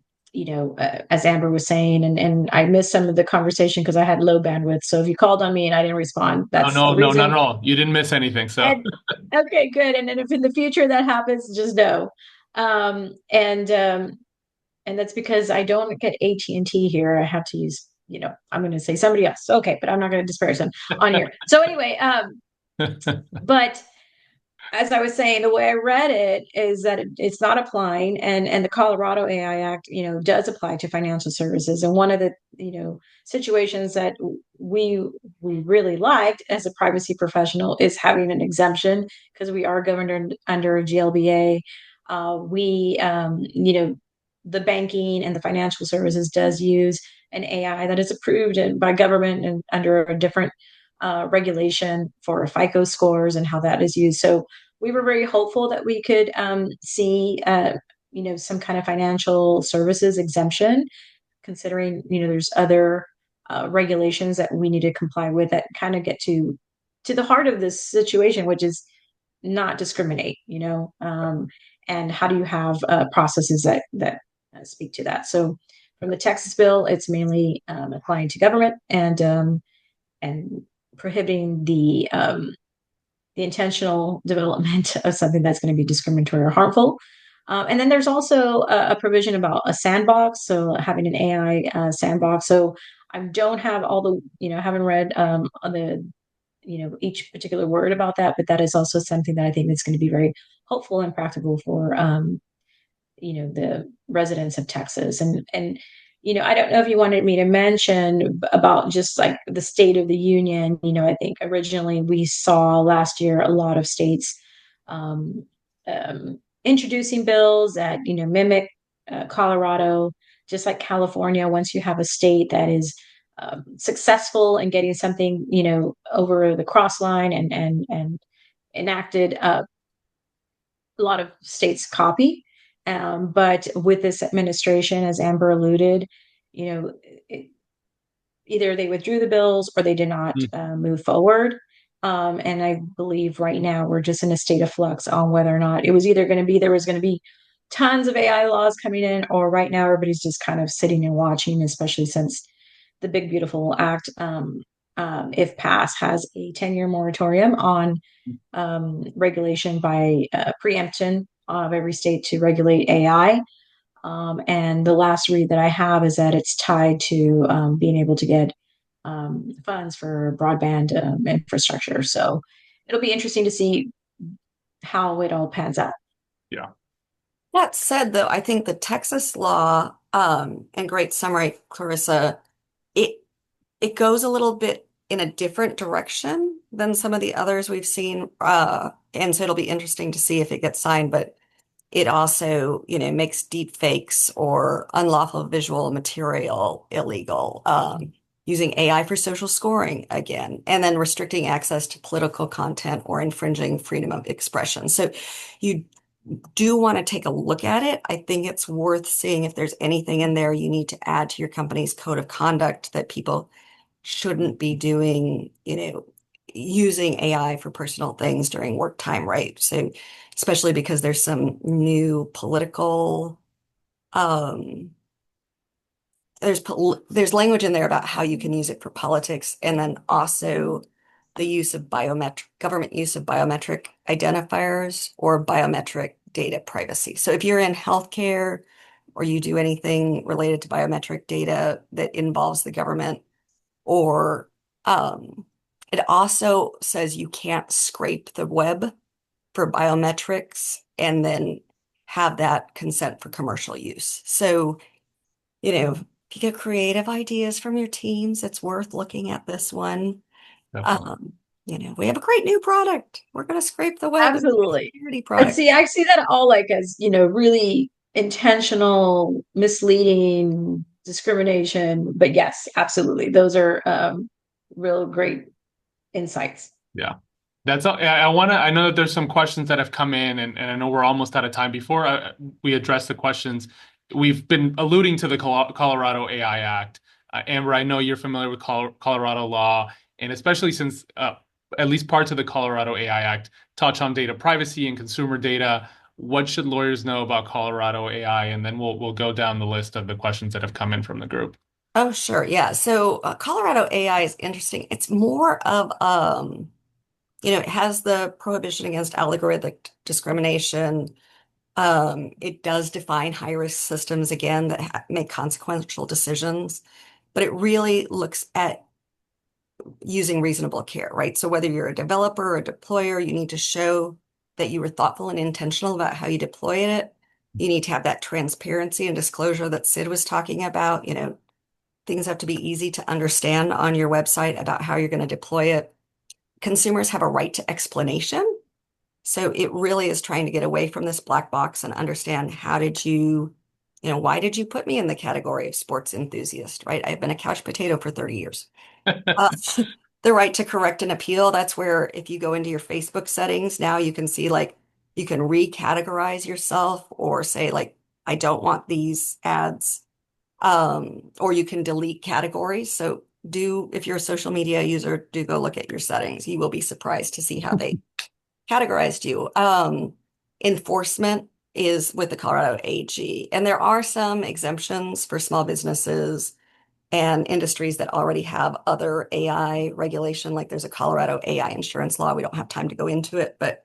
as Amber was saying, and I missed some of the conversation because I had low bandwidth. So if you called on me and I didn't respond, No, that's the no, no, not reason. at all. You didn't miss anything. So, And okay, good. And then if in the future that happens, just know. Um, and um, and that's because I don't get AT&T here. I have to use, I'm going to say somebody else. Okay, but I'm not going to disparage them on here. So anyway, but as I was saying, the way I read it is that it's not applying, and the Colorado AI Act, does apply to financial services. And one of the, situations that we really liked as a privacy professional is having an exemption because we are governed under a GLBA. We, the banking and the financial services does use an AI that is approved by government and under a different regulation for FICO scores and how that is used. So we were very hopeful that we could see, some kind of financial services exemption, considering, there's other regulations that we need to comply with that kind of get to the heart of this situation, which is not discriminate, and how do you have processes that speak to that. So from the Texas bill, it's mainly applying to government and prohibiting the intentional development of something that's going to be discriminatory or harmful. And then there's also a provision about a sandbox, so having an AI sandbox. So I don't have all the, haven't read on the, each particular word about that, but that is also something that I think is going to be very hopeful and practical for, the residents of Texas. And I don't know if you wanted me to mention about just like the State of the Union. I think originally we saw last year a lot of states um, introducing bills that mimic Colorado, just like California. Once you have a state that is successful in getting something over the cross line and enacted, a lot of states copy. But with this administration, as Amber alluded, you know, it, either they withdrew the bills or they did not Mm. move forward. And I believe right now we're just in a state of flux on whether or not it was either going to be there was going to be tons of AI laws coming in, or right now everybody's just kind of sitting and watching, especially since the Big Beautiful Act, if passed, has a 10-year moratorium on regulation by preemption of every state to regulate AI. And the last read that I have is that it's tied to being able to get funds for broadband infrastructure. So it'll be interesting to see how it all pans out. Yeah. That said, though, I think the Texas law, and great summary, Clarissa, it it goes a little bit in a different direction than some of the others we've seen. And so it'll be interesting to see if it gets signed, but it also, makes deep fakes or unlawful visual material illegal, using AI for social scoring again, and then restricting access to political content or infringing freedom of expression. So you do want to take a look at it. I think it's worth seeing if there's anything in there you need to add to your company's code of conduct that people shouldn't be doing, using AI for personal things during work time, right? So especially because there's some new political, um, there's language in there about how you can use it for politics, and then also the use of government use of biometric identifiers or biometric data privacy. So if you're in healthcare or you do anything related to biometric data that involves the government, or It also says you can't scrape the web for biometrics and then have that consent for commercial use. So, if you get creative ideas from your teams, it's worth looking at this one. Definitely. We have a great new product. We're going to scrape the web. It's a Absolutely. security And product. I see that all like as, really intentional, misleading discrimination. But yes, absolutely. Those are real great insights. Yeah. That's all. I know that there's some questions that have come in, and I know we're almost out of time. Before we address the questions, we've been alluding to the Colorado AI Act. Amber, I know you're familiar with Colorado law, and especially since at least parts of the Colorado AI Act touch on data privacy and consumer data. What should lawyers know about Colorado AI? And then we'll go down the list of the questions that have come in from the group. Oh, sure. Yeah. So Colorado AI is interesting. It's more of it has the prohibition against algorithmic discrimination. It does define high-risk systems again that make consequential decisions, but it really looks at using reasonable care, right? So whether you're a developer or a deployer, you need to show that you were thoughtful and intentional about how you deployed it. You need to have that transparency and disclosure that Sid was talking about. Things have to be easy to understand on your website about how you're going to deploy it. Consumers have a right to explanation. So it really is trying to get away from this black box and understand why did you put me in the category of sports enthusiast, right? I've been a couch potato for 30 years. Uh, the right to correct and appeal, that's where if you go into your Facebook settings, now you can see you can recategorize yourself or say I don't want these ads, or you can delete categories. So if you're a social media user, do go look at your settings. You will be surprised to see how they categorized you. Enforcement is with the Colorado AG, and there are some exemptions for small businesses and industries that already have other AI regulation, like there's a Colorado AI insurance law. We don't have time to go into it, but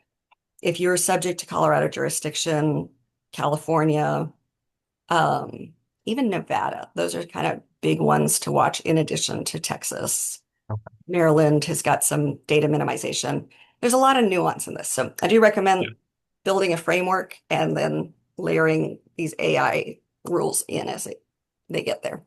if you're subject to Colorado jurisdiction, California, um, even Nevada, those are kind of big ones to watch in addition to Texas. Maryland has got some data minimization. There's a lot of nuance in this. So I do recommend building a framework and then layering these AI rules in as they get there.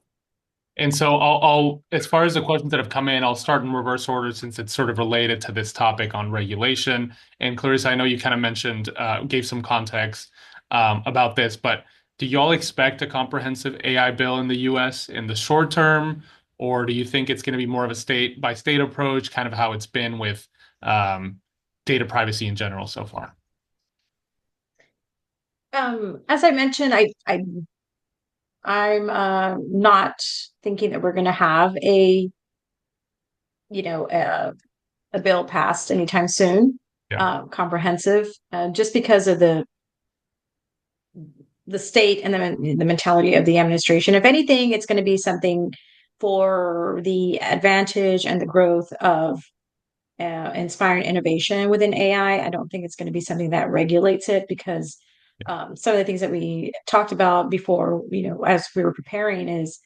And so I'll, as far as the questions that have come in, I'll start in reverse order since it's sort of related to this topic on regulation. And Clarissa, I know you kind of mentioned, gave some context about this, but do y'all expect a comprehensive AI bill in the US in the short term, or do you think it's going to be more of a state by state approach, kind of how it's been with data privacy in general so far? As I mentioned, I'm not thinking that we're going to have a bill passed anytime soon, Yeah. comprehensive, just because of the state and the mentality of the administration. If anything, it's going to be something for the advantage and the growth of inspiring innovation within AI. I don't think it's going to be something that regulates it because some of the things that we talked about before, as we were preparing, is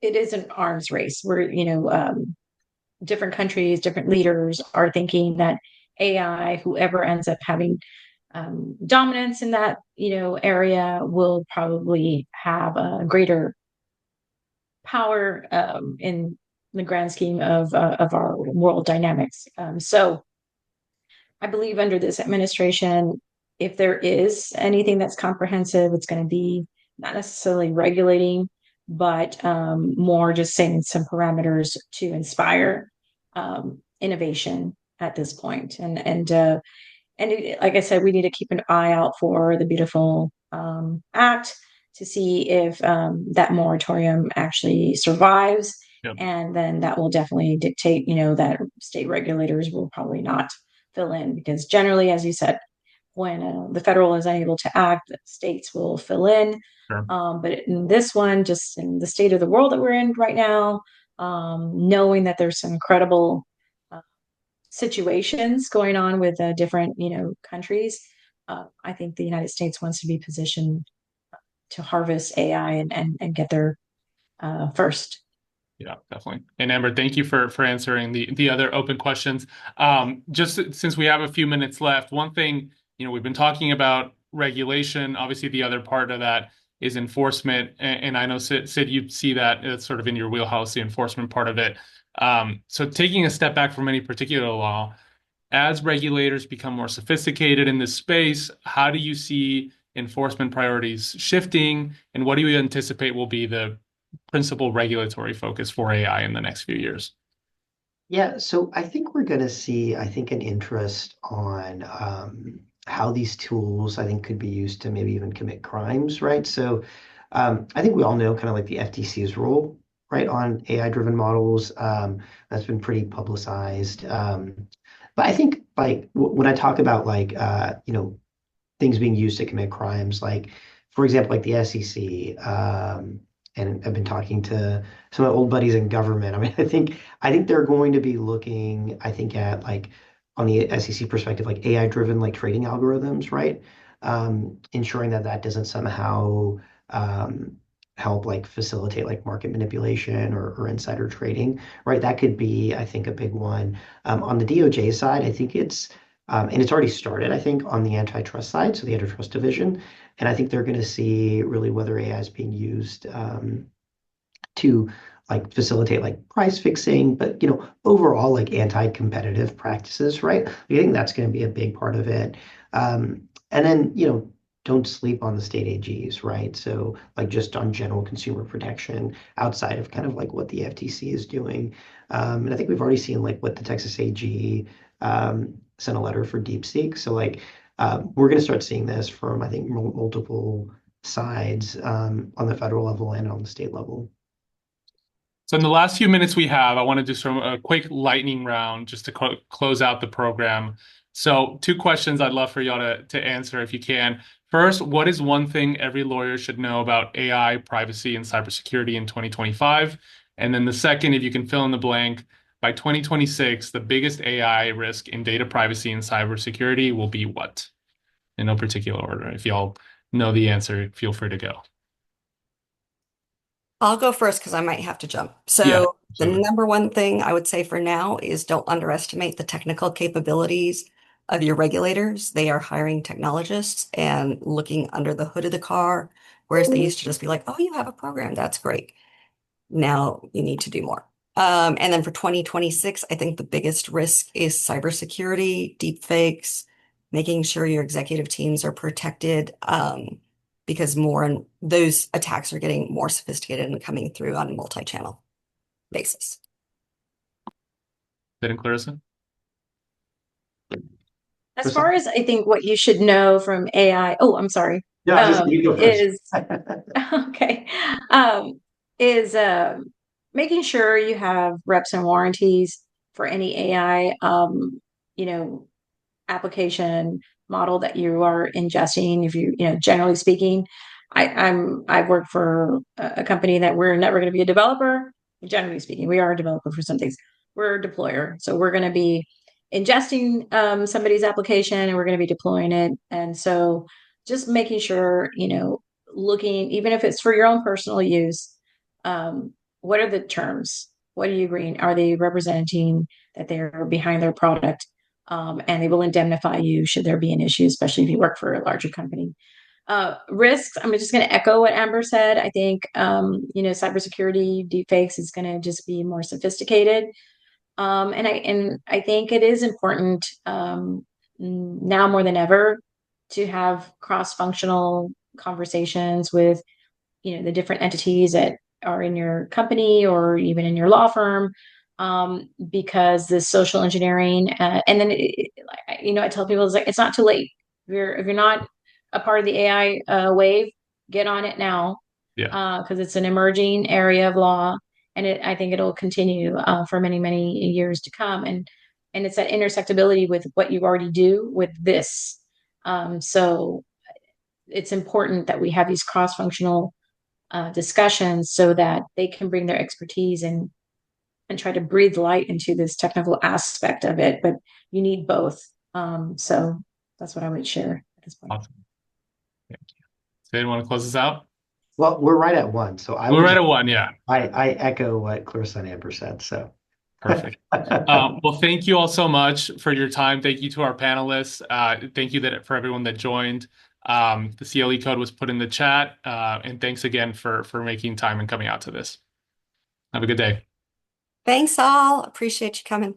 it is an arms race. Different countries, different leaders are thinking that AI, whoever ends up having dominance in that area, will probably have a greater power in the grand scheme of our world dynamics. So I believe under this administration, if there is anything that's comprehensive, it's going to be not necessarily regulating, but more just setting some parameters to inspire innovation at this point. Like I said, we need to keep an eye out for the beautiful act to see if that moratorium actually survives. Yep. And then that will definitely dictate, that state regulators will probably not fill in because generally, as you said, when the federal is unable to act, the states will fill in. Sure. But in this one, just in the state of the world that we're in right now, knowing that there's some incredible situations going on with different, countries, I think the United States wants to be positioned to harvest AI and get there first. Yeah, definitely. And Amber, thank you for answering the other open questions. Just since we have a few minutes left, one thing, we've been talking about regulation. Obviously, the other part of that is enforcement. And I know, Sid, you see that it's sort of in your wheelhouse, the enforcement part of it. So taking a step back from any particular law, as regulators become more sophisticated in this space, how do you see enforcement priorities shifting, and what do you anticipate will be the principal regulatory focus for AI in the next few years? Yeah, so I think we're going to see, I think, an interest on how these tools, I think, could be used to maybe even commit crimes, right? So I think we all know kind of like the FTC's role, right, on AI-driven models. That's been pretty publicized. But I think like when I talk about like things being used to commit crimes, like for example, like the SEC, and I've been talking to some of my old buddies in government. I mean, I think they're going to be looking, I think, at like on the SEC perspective, like AI driven like trading algorithms, right? Ensuring that that doesn't somehow um, help like facilitate like market manipulation or insider trading, right? That could be, I think, a big one. On the DOJ side, I think and it's already started, I think, on the antitrust side, so the antitrust division. And I think they're going to see really whether AI is being used to like facilitate like price fixing, but overall like anti-competitive practices, right? I think that's going to be a big part of it. And then don't sleep on the state AGs, right? So like just on general consumer protection outside of kind of like what the FTC is doing. And I think we've already seen like what the Texas AG sent a letter for DeepSeek. So like we're going to start seeing this from I think multiple sides on the federal level and on the state level. So in the last few minutes we have, I want to do some a quick lightning round just to close out the program. So two questions I'd love for y'all to answer if you can. First, what is one thing every lawyer should know about AI, privacy, and cybersecurity in 2025? And then the second, if you can fill in the blank, by 2026, the biggest AI risk in data privacy and cybersecurity will be what? In no particular order. If y'all know the answer, feel free to go. I'll go first because I might have to jump. Yeah, So, the absolutely. number one thing I would say for now is don't underestimate the technical capabilities of your regulators. They are hiring technologists and looking under the hood of the car, whereas they used to just be like, oh, you have a program. That's great. Now you need to do more. And then for 2026, I think the biggest risk is cybersecurity, deep fakes, making sure your executive teams are protected, because more and those attacks are getting more sophisticated and coming through on a multi-channel basis. That and Clarissa? As Kristen? far as I think what you should know from AI, oh, I'm sorry, No, I just you go first. is okay, um, is making sure you have reps and warranties for any AI, you know, application model that you are ingesting. If generally speaking, I've worked for a company that we're never going to be a developer. Generally speaking, we are a developer for some things. We're a deployer, so we're going to be ingesting somebody's application and we're going to be deploying it. And so, just making sure looking even if it's for your own personal use, what are the terms? What are you agreeing? Are they representing that they're behind their product? And they will indemnify you should there be an issue, especially if you work for a larger company. Risks, I'm just going to echo what Amber said. I think, cybersecurity deepfakes is going to just be more sophisticated. And I think it is important now more than ever to have cross-functional conversations with, the different entities that are in your company or even in your law firm, because the social engineering, and then I tell people it's not too late. If you're not a part of the AI wave, get on it now, Yeah. because it's an emerging area of law, and I think it'll continue for many many years to come, and it's that intersectability with what you already do with this. So it's important that we have these cross functional discussions so that they can bring their expertise and try to breathe light into this technical aspect of it. But you need both. So that's what I would share at this point. Awesome. Thank you. So, anyone want to close this out? Well, we're right at one. So I We're was right at one. Yeah, I echo what Clarissa and Amber said. So perfect. Well, thank you all so much for your time. Thank you to our panelists. Thank you for everyone that joined. The CLE code was put in the chat. And thanks again for making time and coming out to this. Have a good day. Thanks all. Appreciate you coming.